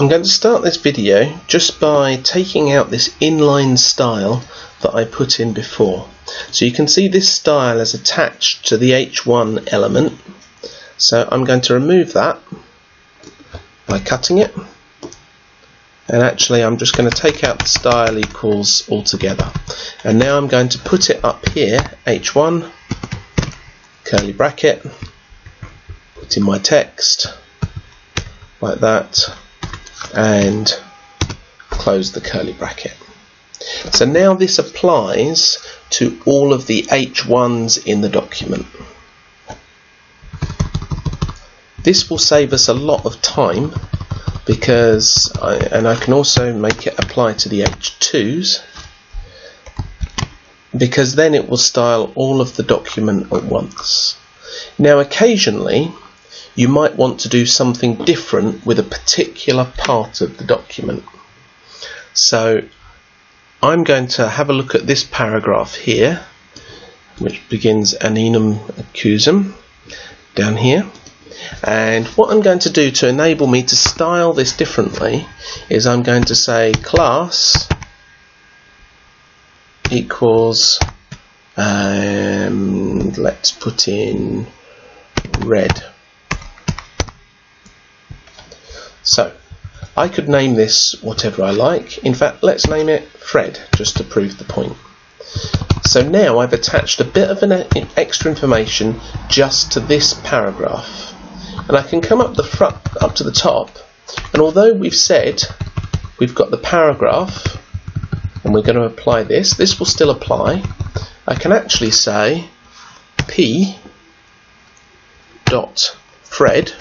I'm going to start this video just by taking out this inline style that I put in before. So you can see this style is attached to the H1 element. So I'm going to remove that by cutting it. And actually I'm just going to take out the style equals altogether. And now I'm going to put it up here, H1, curly bracket, put in my text, like that, and close the curly bracket. So now this applies to all of the H1s in the document. This will save us a lot of time because I can also make it apply to the H2s, because then it will style all of the document at once. Now occasionally you might want to do something different with a particular part of the document. So I'm going to have a look at this paragraph here, which begins Aninum accusum, down here. And what I'm going to do to enable me to style this differently is I'm going to say class equals, let's put in red. So I could name this whatever I like. In fact, let's name it Fred, just to prove the point. So now I've attached a bit of an extra information just to this paragraph. And I can come up the front, up to the top, and although we've said we've got the paragraph and we're going to apply this, this will still apply. I can actually say p dot Fred,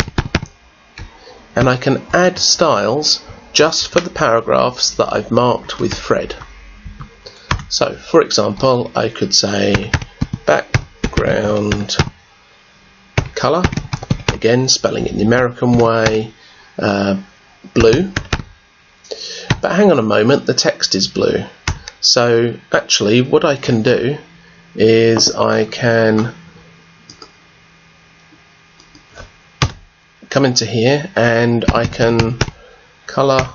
and I can add styles just for the paragraphs that I've marked with Fred. So for example, I could say background colour, again spelling it in the American way, blue, but hang on a moment, the text is blue. So actually what I can do is I can come into here and I can colour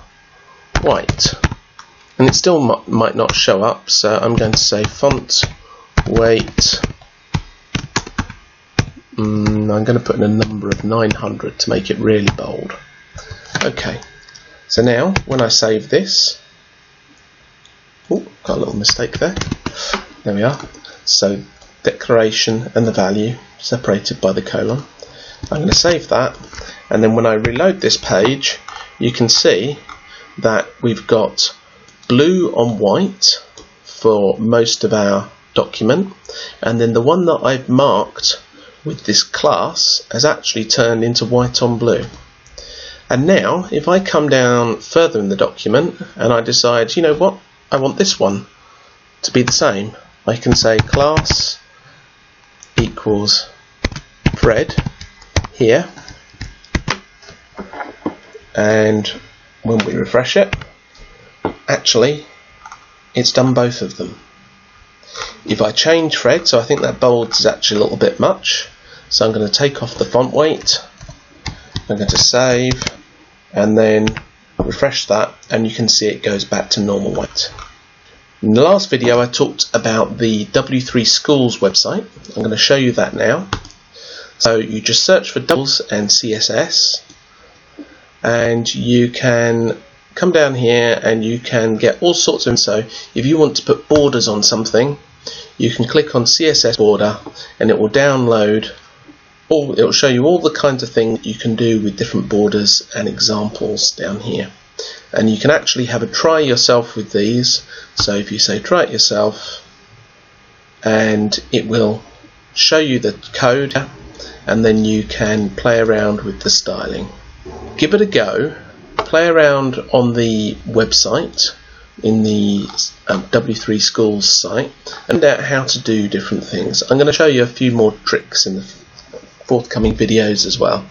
white, and it still might not show up, so I'm going to say font weight, I'm going to put in a number of 900 to make it really bold. Okay, so now when I save this, oh, got a little mistake there, there we are. So declaration and the value separated by the colon. I'm going to save that, and then when I reload this page you can see that we've got blue on white for most of our document, and then the one that I've marked with this class has actually turned into white on blue. And now if I come down further in the document and I decide, you know what, I want this one to be the same, I can say class equals Fred here, and when we refresh it, actually it's done both of them. If I change Fred, so I think that bold is actually a little bit much, so I'm going to take off the font weight, I'm going to save and then refresh that, and you can see it goes back to normal white. In the last video I talked about the W3 Schools website. I'm going to show you that now. So you just search for doubles and CSS, and you can come down here and you can get all sorts of info. If you want to put borders on something, you can click on CSS border and it will download all, it will show you all the kinds of things you can do with different borders and examples down here. And you can actually have a try yourself with these. So if you say try it yourself, and it will show you the code, and then you can play around with the styling. Give it a go, play around on the website in the W3 Schools site and find out how to do different things. I'm going to show you a few more tricks in the forthcoming videos as well.